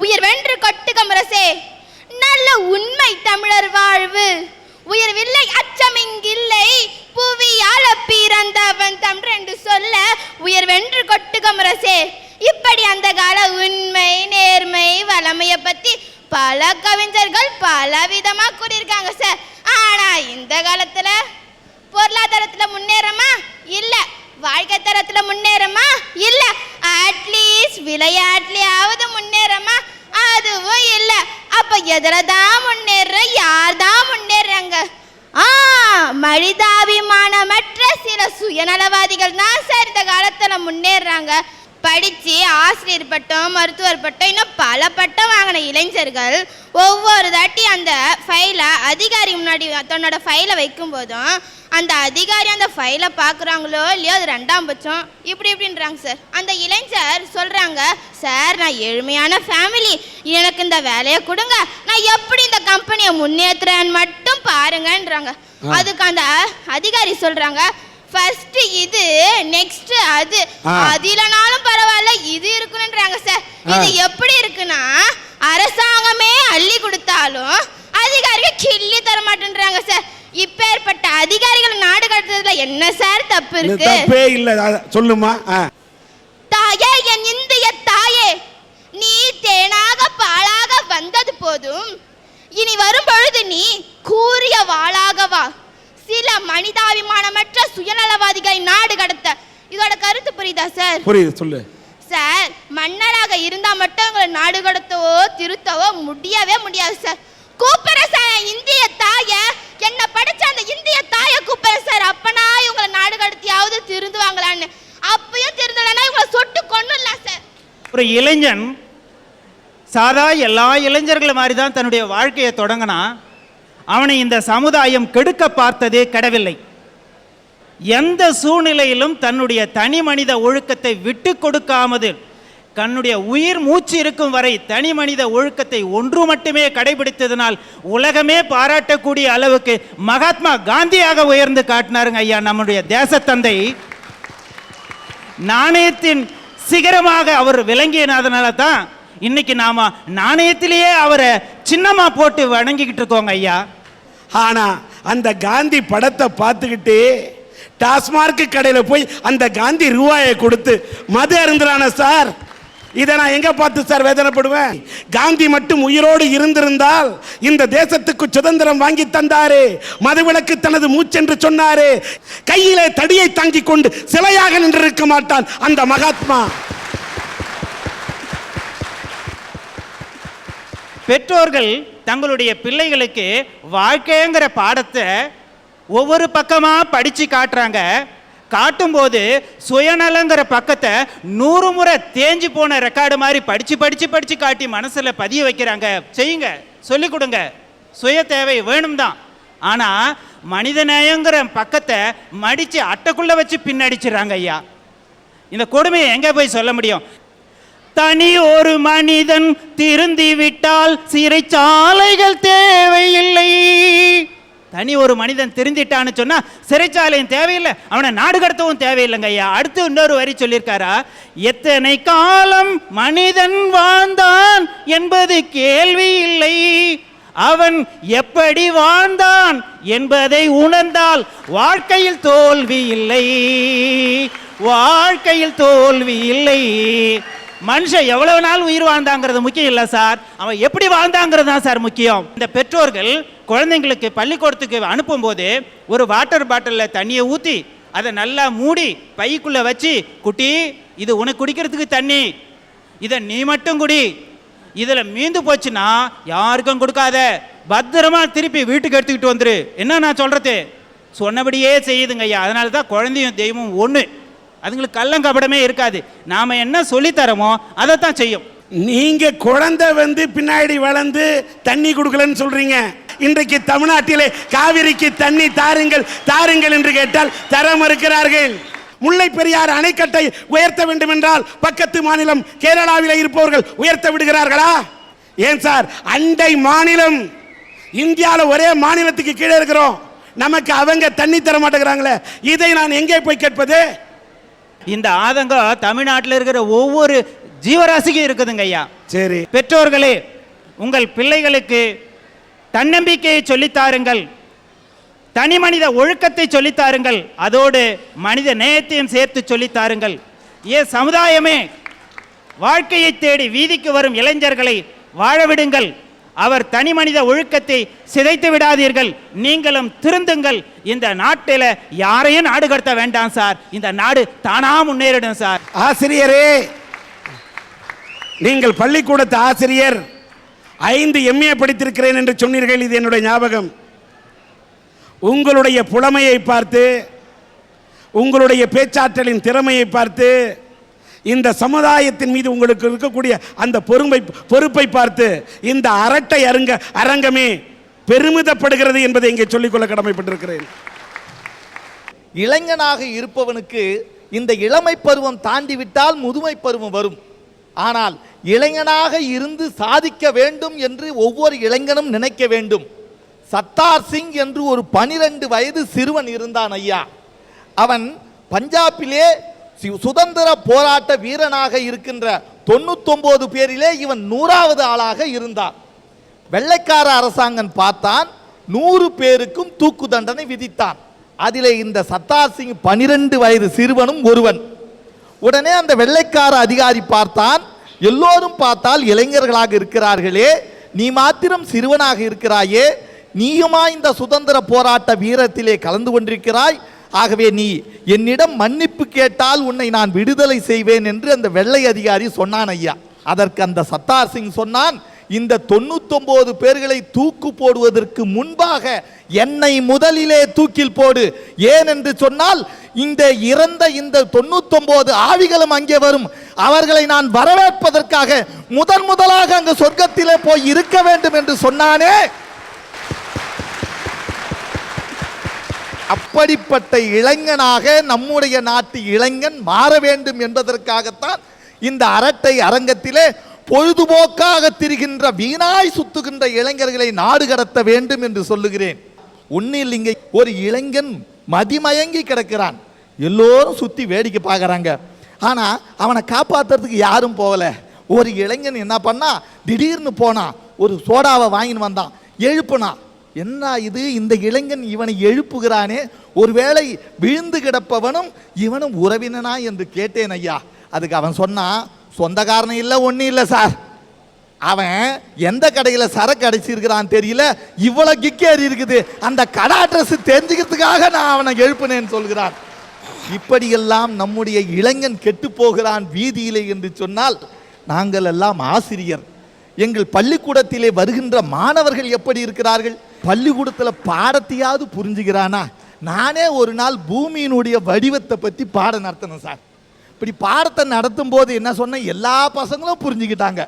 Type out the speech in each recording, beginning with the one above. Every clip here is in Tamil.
உயிர் வென்று கொட்டுக முரசே, நல்ல உண்மை தமிழர் வாழ்வு. உயர்வில்லை அச்சமிங்கில்லை, புவியால பிறந்தவன் தமிழ் என்று சொல்ல உயர் வென்று கொட்டுக முரசே. இப்படி அந்த கால உண்மை நேர்மை வளமையை பத்தி பல கவிஞர்கள் பல விதமா கூறியிருக்காங்க சார். ஆனா இந்த காலத்துல பொருளாதாரத்துல முன்னேறமா இல்ல, வாழ்க்கை தரத்துல முன்னேறமா இல்ல, அட்லீஸ்ட் விளையாட்டுலயாவது முன்னேறமா அதுவும் இல்ல. அப்ப எதுலதான் முன்னேற, யார் தான் முன்னேறாங்க? மனிதாபிமானமற்ற சில சுயநலவாதிகள் தான் சார் இந்த காலத்துல முன்னேறாங்க. படித்து ஆசிரியர் பட்டம், மருத்துவர் பட்டம், இன்னும் பல பட்டம் வாங்கின இளைஞர்கள் ஒவ்வொரு தாட்டி அந்த ஃபைலை அதிகாரி முன்னாடி தன்னோட ஃபைலை வைக்கும் போதும் அந்த அதிகாரி அந்த ஃபைலை பார்க்குறாங்களோ இல்லையோ அது 2ஆம் பட்சம் இப்படின்றாங்க சார். அந்த இளைஞர் சொல்கிறாங்க, சார் நான் ஏழ்மையான ஃபேமிலி, எனக்கு இந்த வேலையை கொடுங்க, நான் எப்படி இந்த கம்பெனியை முன்னேற்றுறேன்னு மட்டும் பாருங்கன்றாங்க. அதுக்கு அந்த அதிகாரி சொல்கிறாங்க, ஃபர்ஸ்ட் இது, நெக்ஸ்ட் அது, அதிலனாலும் பரவாயில்ல இது இருக்குன்றாங்க சார். இது எப்படி இருக்குன்னா அரசாங்கமே அள்ளி கொடுத்தாலும் அதிகாரிகள் கிள்ளி தர மாட்டேன்றாங்க சார். இப்பேற்பட்ட அதிகாரிகள் நாடு கடத்துறதுல என்ன சார் தப்பு இருக்கு? தப்பே இல்ல, சொல்லுமா. தாயே, என் இந்திய தாயே, நீ தேனாக பாலாக வந்தது போதும், இனி வரும் பொழுது நீ கூறிய வாளாக வா. சில மனிதாபிமானமற்ற சுயநலவாதிகளை நாடு கடத்த. இதோட கருத்து புரியுதா சார்? புரியுது, சொல்லு சார். மன்னராக இருந்தா மட்டும் உங்களை நாடு கடத்தவோ திருத்தவோ முடியவே முடியாது சார். கூப்பிடுற சார் இந்திய தாய, என்ன படிச்ச அந்த இந்திய தாய கூப்பிடுற சார். அப்பனா இவங்களை நாடு கடத்தியாவது திருந்துவாங்களான்னு. அப்பயும் திருந்தலன்னா இவங்களை சொட்டு கொன்னுடலாம் சார். ஒரு இளைஞன் சாதா எல்லா இளைஞர்கள் மாதிரி தான் தன்னுடைய வாழ்க்கையை தொடங்கினா. அவனை இந்த சமுதாயம் கெடுக்க பார்த்ததே கடவில்லை. எந்த சூழ்நிலையிலும் தன்னுடைய தனி மனித ஒழுக்கத்தை விட்டு கொடுக்காமது தன்னுடைய உயிர் மூச்சு இருக்கும் வரை தனி மனித ஒழுக்கத்தை ஒன்று மட்டுமே கடைபிடித்ததனால் உலகமே பாராட்டக்கூடிய அளவுக்கு மகாத்மா காந்தியாக உயர்ந்து காட்டினாருங்க ஐயா நம்முடைய தேசத்தந்தை. நாணயத்தின் சிகரமாக அவர் விளங்கியனாதனால தான் இன்னைக்கு நாம நாணயத்திலேயே அவரை சின்னமா போட்டு வணங்கிக்கிட்டு இருக்கோங்க ஐயா. ஆனா அந்த காந்தி படத்தை பார்த்துக்கிட்டு டாஸ்மார்க் கடையில போய் அந்த காந்தி ரூபாயை கொடுத்து மது அருந்துறான சார். இதை நான் எங்க பார்த்து சார் வேதனைப்படுவேன்? காந்தி மட்டும் உயிரோடு இருந்திருந்தால் இந்த தேசத்துக்கு சுதந்திரம் வாங்கி தந்தாரு. மதுவிலக்கு தனது மூச்சென்று சொன்னாரு. கையிலே தடியை தாங்கி கொண்டு சிலையாக நின்றிருக்க மாட்டான் அந்த மகாத்மா. பெற்றோர்கள் தங்களுடைய பிள்ளைகளுக்கு வாழ்க்கைங்கிற பாடத்தை ஒவ்வொரு பக்கமாக படித்து காட்டுறாங்க. காட்டும்போது சுயநலங்கிற பக்கத்தை 100 முறை தேஞ்சு போன ரெக்கார்டு மாதிரி படித்து காட்டி மனசில் பதிய வைக்கிறாங்க. செய்யுங்க, சொல்லிக் கொடுங்க, சுய தேவை வேணும் தான். ஆனால் மனிதநேயங்கிற பக்கத்தை மடித்து அட்டைக்குள்ளே வச்சு பின்னடிச்சிடறாங்க ஐயா. இந்த கொடுமையை எங்கே போய் சொல்ல முடியும்? தனி ஒரு மனிதன் திருந்தி விட்டால் சிறைச்சாலைகள் தேவையில்லை. தனி ஒரு மனிதன் திருந்திட்டான்னு சொன்னா சிறைச்சாலையும் தேவையில்லை, அவனை நாடு கடத்தவும் தேவையில்லைங்க ஐயா. அடுத்து இன்னொரு வரி சொல்லியிருக்காரா, எத்தனை காலம் மனிதன் வாழ்ந்தான் என்பது கேள்வி இல்லை, அவன் எப்படி வாழ்ந்தான் என்பதை உணர்ந்தால் வாழ்க்கையில் தோல்வி இல்லை, வாழ்க்கையில் தோல்வி இல்லை. மனுஷன் எவ்வளவு நாள் உயிர் வாழ்ந்தாங்கிறது முக்கியம் இல்லை சார், அவன் எப்படி வாழ்ந்தாங்கிறது தான் சார் முக்கியம். இந்த பெற்றோர்கள் குழந்தைங்களுக்கு பள்ளிக்கூடத்துக்கு அனுப்பும்போது ஒரு வாட்டர் பாட்டிலில் தண்ணியை ஊற்றி அதை நல்லா மூடி பைக்குள்ளே வச்சு, குட்டி இது உனக்கு குடிக்கிறதுக்கு தண்ணி, இதை நீ மட்டும் குடி, இதில் மீந்து போச்சுன்னா யாருக்கும் கொடுக்காத, பத்திரமா திருப்பி வீட்டுக்கு எடுத்துக்கிட்டு வந்துரு. என்ன நான் சொல்கிறது, சொன்னபடியே செய்யுதுங்க ஐயா. அதனால தான் குழந்தையும் தெய்வமும் ஒன்று, அதுங்களுக்கு கள்ளங்கபடமே இருக்காது. நாம் என்ன சொல்லித்தரமோ அதை தான் செய்யும். நீங்க குழந்தை பின்னாடி வளர்ந்து தண்ணி கொடுக்கலன்னு சொல்றீங்க. இன்றைக்கு தமிழ்நாட்டிலே காவிரிக்கு தண்ணி தாருங்கள் தாருங்கள் என்று கேட்டால் தர மறுக்கிறார்கள். முல்லை பெரியாறு அணைக்கட்டை உயர்த்த வேண்டும் என்றால் பக்கத்து மாநிலம் கேரளாவில் இருப்பவர்கள் உயர்த்த விடுகிறார்களா? ஏன் சார், அண்டை மாநிலம் இந்தியாவில் ஒரே மாநிலத்துக்கு கீழே இருக்கிறோம், நமக்கு அவங்க தண்ணி தர மாட்டேங்கிறாங்களே, இதை நான் எங்கே போய் கேட்பது? இந்த ஆதங்கம் தமிழ்நாட்டில் இருக்கிற ஒவ்வொரு ஜீவராசிக்கும் இருக்குதுங்க ஐயா. சரி. பெற்றோர்களே, உங்கள் பிள்ளைகளுக்கு தன்னம்பிக்கையை சொல்லித்தாருங்கள், தனி மனித ஒழுக்கத்தை சொல்லித்தாருங்கள், அதோடு மனித நேயத்தையும் சேர்த்து சொல்லித்தாருங்கள். சமுதாயமே, வாழ்க்கையை தேடி வீதிக்கு வரும் இளைஞர்களை வாழவிடுங்கள். அவர் தனி மனித ஒழுக்கத்தை சிதைத்து விடாதீர்கள். நீங்களும் திருந்துங்கள். இந்த நாட்டில் யாரையும் நாடு கடத்த வேண்டாம் சார். இந்த நாடு தானா முன்னேறிடும் சார். ஆசிரியரே, நீங்கள் பள்ளிக்கூடத்து ஆசிரியர், 5 MA படித்திருக்கிறேன் என்று சொன்னீர்கள். இது என்னுடைய ஞாபகம். உங்களுடைய புலமையை பார்த்து, உங்களுடைய பேச்சாற்றலின் திறமையை பார்த்து, இந்த சமுதாயத்தின் மீது உங்களுக்கு இருக்கக்கூடிய அந்த பொறுப்பை பார்த்து இந்த அரட்டை அரங்கமே பெருமிதப்படுகிறது என்பதை இங்கே சொல்லிக்கொள்ள கடமைப்பட்டிருக்கிறேன். இளைஞனாக இருப்பவனுக்கு இந்த இளமை பருவம் தாண்டிவிட்டால் முதுமை பருவம் வரும். ஆனால் இளைஞனாக இருந்து சாதிக்க வேண்டும் என்று ஒவ்வொரு இளைஞனும் நினைக்க வேண்டும். சத்தார் சிங் என்று ஒரு 12 வயது சிறுவன் இருந்தான் ஐயா. அவன் பஞ்சாபிலே சுதந்திர போராட்ட வீரனாக இருக்கின்ற 99 பேரிலே இவன் 100வது ஆளாக இருந்தான். வெள்ளைக்கார அரசாங்கம் பார்த்தான், 100 பேருக்கும் தூக்கு தண்டனை விதித்தான். அதிலே இந்த சத்தார் சிங் 12 வயது சிறுவனும் ஒருவன். உடனே அந்த வெள்ளைக்கார அதிகாரி பார்த்தான், எல்லோரும் பார்த்தால் இளைஞர்களாக இருக்கிறார்களே, நீ மாத்திரம் சிறுவனாக இருக்கிறாயே, நீயுமா இந்த சுதந்திர போராட்ட வீரத்திலே கலந்து கொண்டிருக்கிறாய், ஆகவே நீ என்னிடம் மன்னிப்பு கேட்டால் உன்னை நான் விடுதலை செய்வேன் என்று அந்த வெள்ளை அதிகாரி சொன்னான் ஐயா. அதற்கு அந்த சத்தார் சிங் சொன்னான், இந்த 99 பேர்களை தூக்கு போடுவதற்கு முன்பாக என்னை முதலிலே தூக்கில் போடு. ஏன் என்று சொன்னால் இந்த இறந்த இந்த 99 ஆவிகளும் அங்கே வரும். அவர்களை நான் வரவேற்பதற்காக முதலாக அங்கு சொர்க்கத்திலே போய் இருக்க வேண்டும் என்று சொன்னானே. அப்படிப்பட்ட இளைஞனாக நம்முடைய நாட்டு இளைஞன் மாற வேண்டும் என்பதற்காகத்தான் இந்த அரட்டை அரங்கத்திலே பொழுதுபோக்காக திரிகின்ற வீணாய் சுத்துகின்ற இளைஞர்களை நாடு கடத்த வேண்டும் என்று சொல்லுகிறேன். ஒன்னில் இங்கே ஒரு இளைஞன் மதிமயங்கி கிடக்கிறான். எல்லோரும் சுத்தி வேடிக்கை பார்க்கறாங்க. ஆனா அவனை காப்பாத்துறதுக்கு யாரும் போகல. ஒரு இளைஞன் என்ன பண்ணா, திடீர்னு போனா ஒரு சோடாவை வாங்கின்னு வந்தான், எழுப்புனா. என்ன இது, இந்த இளைஞன் இவனை எழுப்புகிறானே, ஒருவேளை விழுந்து கிடப்பவனும் இவனும் உறவினனா என்று கேட்டேன் ஐயா. அதுக்கு அவன் சொன்னான், சொந்தக்காரன் இல்லை, ஒன்றும் இல்லை சார், அவன் எந்த கடையில் சரக்கு அடைச்சிருக்கிறான் தெரியல, இவ்வளோ கிக்கேறி இருக்குது, அந்த கடை அட்ரஸ் தெரிஞ்சுக்கிறதுக்காக நான் அவனை எழுப்புனேன்னு சொல்கிறான். இப்படியெல்லாம் நம்முடைய இளைஞன் கெட்டு போகிறான் வீதியிலே என்று சொன்னால், நாங்கள் எல்லாம் ஆசிரியர், எங்கள் பள்ளிக்கூடத்திலே வருகின்ற மாணவர்கள் எப்படி இருக்கிறார்கள்? பள்ளிக்கூடத்தில் பாடத்தையாவது புரிஞ்சுக்கிறானா? நானே ஒரு நாள் பூமியினுடைய வடிவத்தை பற்றி பாடம் நடத்தணும் சார். இப்படி பாடத்தை நடத்தும் போது என்ன சொன்ன, எல்லா பசங்களும் புரிஞ்சுக்கிட்டாங்க.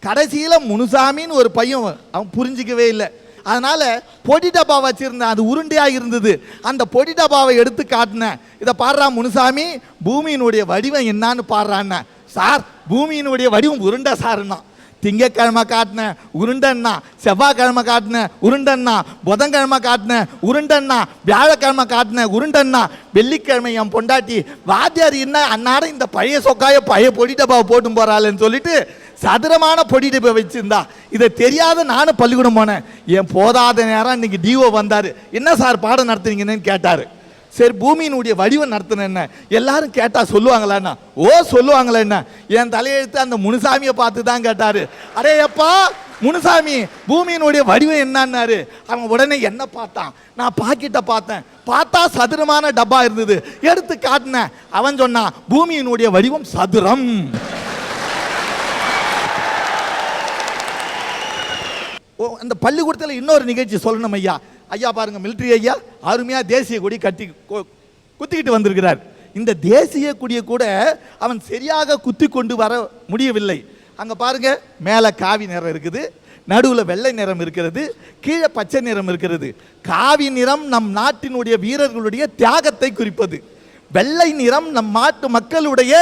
கடைசியில் முனுசாமின்னு ஒரு பையன், அவன் புரிஞ்சிக்கவே இல்லை. அதனால் பொடி டப்பா வச்சுருந்தேன், அது உருண்டையாக இருந்தது. அந்த பொடி டப்பாவை எடுத்து காட்டினேன், இதை பாடுறா முனுசாமி, பூமியினுடைய வடிவம் என்னான்னு பாடுறான்னு. சார் பூமியினுடைய வடிவம் உருண்டை சாருன்னா. திங்கக்கிழமை காட்டினேன் உருண்டன்னா, செவ்வாய்க்கிழமை காட்டினேன் உருண்டன்னா, புதன்கிழமை காட்டினேன் உருண்டன்னா, வியாழக்கிழமை காட்டினேன் உருண்டன்னா, வெள்ளிக்கிழமை என் பொண்டாட்டி வாத்தியார் என்ன அன்னாரம் இந்த பழைய சொக்காய பழைய பொடி டப்பாவை போட்டு போகிறாள்ன்னு சொல்லிட்டு சதுரமான பொடி டப்பா வச்சுருந்தா. இதை தெரியாத நானும் பள்ளிக்கூடம் போனேன். என் போதாத நேரம் இன்னைக்கு டிஓ வந்தார், என்ன சார் பாடம் நடத்துறீங்கன்னு கேட்டார். சரி பூமியினுடைய வடிவம் நடத்தின என்ன, எல்லாரும் கேட்டா சொல்லுவாங்களான்னா, ஓ சொல்லுவாங்களா என்ன, என் தலையெழுத்து அந்த முனுசாமியை பார்த்து தான் கேட்டாரு. அடே அப்பா முனுசாமி பூமியினுடைய வடிவம் என்னன்னாரு. அவன் உடனே என்ன பார்த்தான், நான் பாக்கெட்டை பார்த்தேன், பார்த்தா சதுரமான டப்பா இருந்தது, எடுத்து காட்டினேன். அவன் சொன்னான் பூமியினுடைய வடிவம் சதுரம். அந்த பள்ளிக்கூடத்தில் இன்னொரு நிகழ்ச்சி சொல்லணும் ஐயா. ஐயா பாருங்க, மிலிட்ரி ஐயா அருமையாக தேசிய கொடி குத்திக்கிட்டு வந்திருக்கிறார். இந்த தேசிய கொடியை கூட அவன் சரியாக குத்தி கொண்டு வர முடியவில்லை. அங்கே பாருங்க, மேலே காவி நிறம் இருக்குது, நடுவில் வெள்ளை நிறம் இருக்கிறது, கீழே பச்சை நிறம் இருக்கிறது. காவி நிறம் நம் நாட்டினுடைய வீரர்களுடைய தியாகத்தை குறிப்பது, வெள்ளை நிறம் நம் நாட்டு மக்களுடைய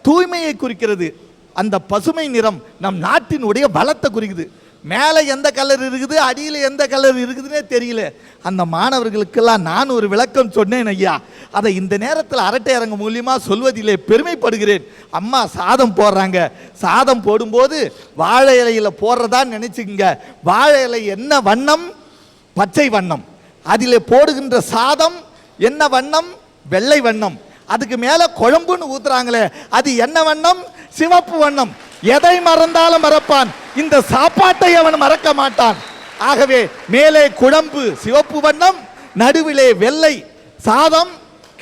தூய்மையை குறிக்கிறது, அந்த பசுமை நிறம் நம் நாட்டினுடைய பலத்தை குறிக்குது. மேலே எந்த கலர் இருக்குது, அடியில் எந்த கலர் இருக்குதுன்னே தெரியல. அந்த மாணவர்களுக்கெல்லாம் நான் ஒரு விளக்கம் சொன்னேன் ஐயா. அதை இந்த நேரத்தில் அரட்டை அரங்கு மூலியமா சொல்வதிலே பெருமைப்படுகிறேன். அம்மா சாதம் போடுறாங்க, சாதம் போடும்போது வாழை இலையில போடுறதான்னு நினைச்சுக்கங்க. வாழை இலை என்ன வண்ணம்? பச்சை வண்ணம். அதிலே போடுகின்ற சாதம் என்ன வண்ணம்? வெள்ளை வண்ணம். அதுக்கு மேல குழம்புன்னு ஊத்துறாங்களே, அது என்ன வண்ணம்? சிவப்பு வண்ணம். எதை மறந்தாலும் மறப்பான், இந்த சாப்பாட்டை அவன் மறக்க மாட்டான். ஆகவே மேலே குழம்பு சிவப்பு வண்ணம், நடுவிலே வெள்ளை சாதம்,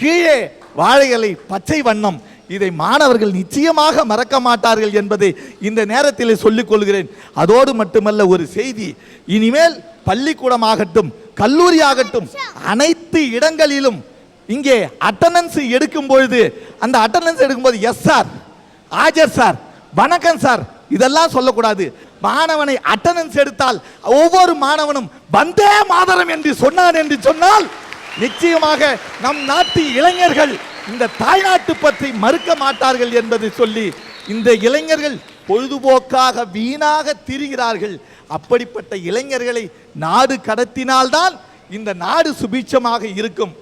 கீழே வாழை இலை பச்சை வண்ணம். இதை மாணவர்கள் நிச்சயமாக மறக்க மாட்டார்கள் என்பதை இந்த நேரத்தில் சொல்லிக் கொள்கிறேன். அதோடு மட்டுமல்ல, ஒரு செய்தி. இனிமேல் பள்ளிக்கூடமாகட்டும், கல்லூரி ஆகட்டும், அனைத்து இடங்களிலும் இங்கே அட்டண்டன்ஸ் எடுக்கும் பொழுது, அந்த அட்டண்டன்ஸ் எடுக்கும்போது எஸ் சார், ஆஜர் சார், வணக்கம் சார், இதெல்லாம் சொல்லக்கூடாது. மாணவனை அட்டண்டன்ஸ் எடுத்தால் ஒவ்வொரு மாணவனும் வந்தே மாதரம் என்று சொன்னான் என்று சொன்னால் நிச்சயமாக நம் நாட்டு இளைஞர்கள் இந்த தாய்நாட்டு பற்றி மறுக்க மாட்டார்கள் என்பதை சொல்லி, இந்த இளைஞர்கள் பொழுதுபோக்காக வீணாக திரிகிறார்கள். அப்படிப்பட்ட இளைஞர்களை நாடு கடத்தினால்தான் இந்த நாடு சுபீட்சமாக இருக்கும்.